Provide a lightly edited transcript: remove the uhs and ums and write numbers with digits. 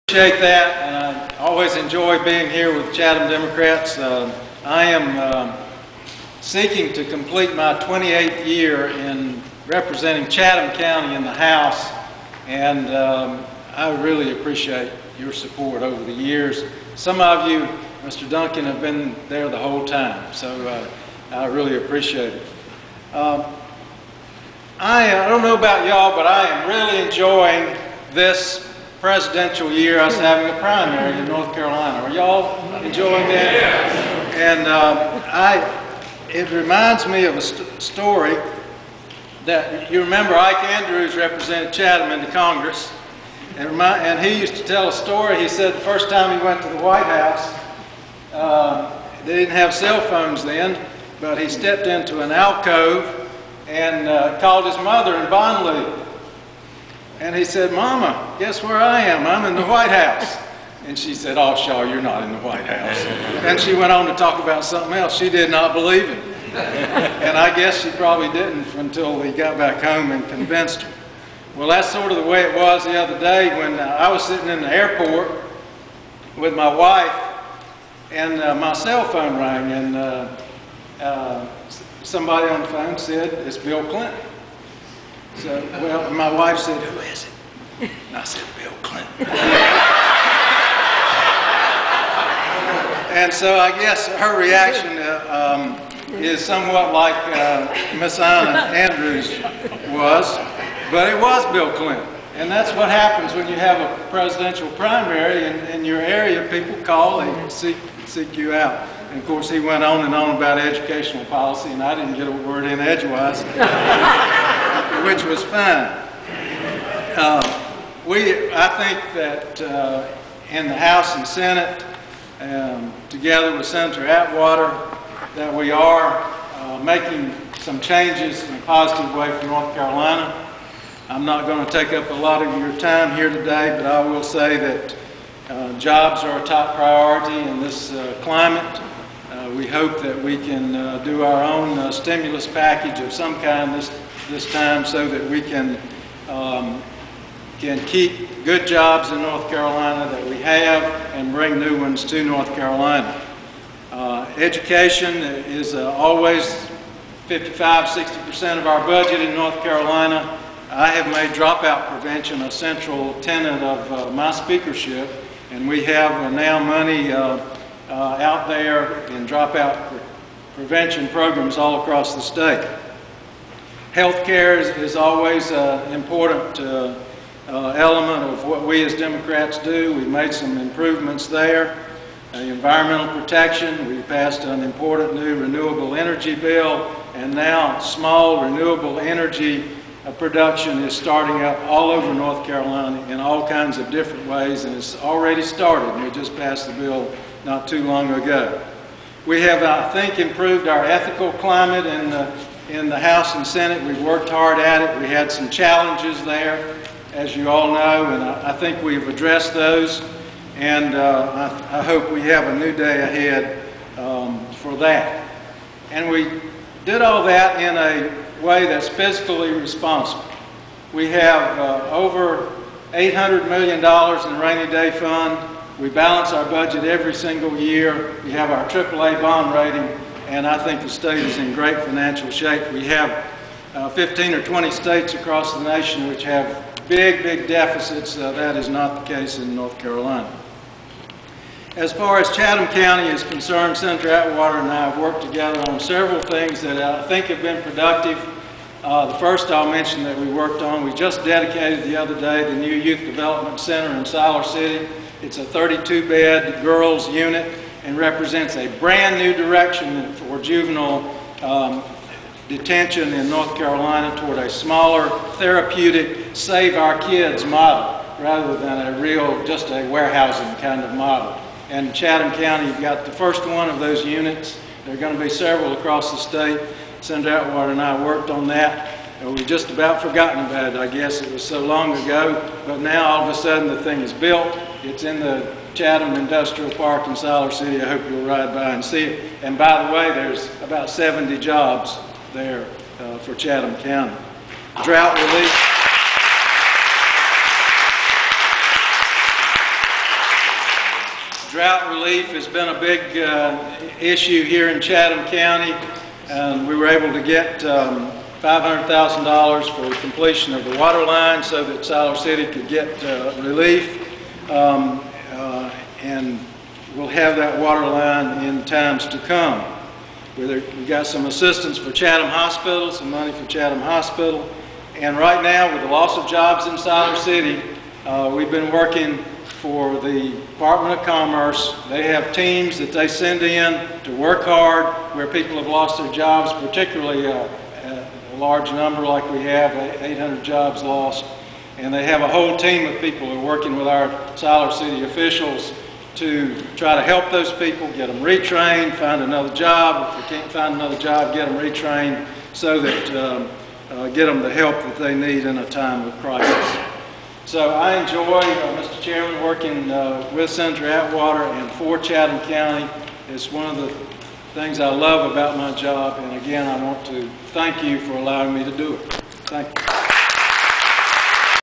Appreciate that, and I always enjoy being here with Chatham Democrats. I am seeking to complete my 28th year in representing Chatham County in the House, and I really appreciate your support over the years. Some of you, Mr. Duncan, have been there the whole time, so I really appreciate it. I don't know about y'all, but I am really enjoying this presidential year. I was having a primary in North Carolina. Are y'all enjoying that? And it reminds me of a story that you remember. Ike Andrews represented Chatham in the Congress, and he used to tell a story. He said the first time he went to the White House, they didn't have cell phones then, but he stepped into an alcove and called his mother in Bonley. And he said, "Mama, guess where I am? I'm in the White House." And she said, "Oh, Shaw, you're not in the White House." Then she went on to talk about something else. She did not believe him. And I guess she probably didn't until he got back home and convinced her. Well, that's sort of the way it was the other day when I was sitting in the airport with my wife, and my cell phone rang, and somebody on the phone said, "It's Bill Clinton." So, well, my wife said, "Who is it?" And I said, "Bill Clinton." And so I guess her reaction is somewhat like Miss Anna Andrews was, but it was Bill Clinton. And that's what happens when you have a presidential primary in your area. People call, they seek you out. And of course, he went on and on about educational policy, and I didn't get a word in edgewise, which was fine. I think that in the House and Senate, together with Senator Atwater, that we are making some changes in a positive way for North Carolina. I'm not going to take up a lot of your time here today, but I will say that jobs are a top priority in this climate. We hope that we can do our own stimulus package of some kind this time, so that we can keep good jobs in North Carolina that we have and bring new ones to North Carolina. Education is always 55–60% of our budget in North Carolina. I have made dropout prevention a central tenet of my speakership, and we have now money out there in dropout prevention programs all across the state. Healthcare is always an important element of what we as Democrats do. We've made some improvements there. Environmental protection, we passed an important new renewable energy bill, and now small renewable energy production is starting up all over North Carolina in all kinds of different ways, and it's already started. We just passed the bill not too long ago. We have, I think, improved our ethical climate in the House and Senate. We've worked hard at it. We had some challenges there, as you all know, and I think we've addressed those, and I hope we have a new day ahead for that. And we did all that in a way that's fiscally responsible. We have over $800 million in rainy day fund. We balance our budget every single year. We have our AAA bond rating, and I think the state is in great financial shape. We have 15 or 20 states across the nation which have big deficits. That is not the case in North Carolina. As far as Chatham County is concerned, Senator Atwater and I have worked together on several things that I think have been productive. The first I'll mention that we worked on, we just dedicated the other day the new Youth Development Center in Siler City. It's a 32-bed girls unit and represents a brand new direction for juvenile detention in North Carolina toward a smaller, therapeutic, save our kids model rather than a real, just a warehousing kind of model. And in Chatham County, you've got the first one of those units. There are going to be several across the state. Senator Atwater and I worked on that. We've just about forgotten about it, I guess. It was so long ago, but now all of a sudden the thing is built. It's in the Chatham Industrial Park in Siler City. I hope you'll ride by and see it. And by the way, there's about 70 jobs there for Chatham County. Drought relief. drought relief has been a big issue here in Chatham County, and we were able to get $500,000 for completion of the water line so that Siler City could get relief, and we'll have that water line in times to come. We got some assistance for Chatham Hospital, some money for Chatham Hospital, and right now with the loss of jobs in Siler City, we've been working for the Department of Commerce. They have teams that they send in to work hard where people have lost their jobs, particularly a large number like we have, 800 jobs lost. And they have a whole team of people who are working with our Siler City officials to try to help those people, get them retrained, find another job. If they can't find another job, get them retrained so that get them the help that they need in a time of crisis. So I enjoy, Mr. Chairman, working with Senator Atwater and for Chatham County. It's one of the things I love about my job, and again, I want to thank you for allowing me to do it. Thank you.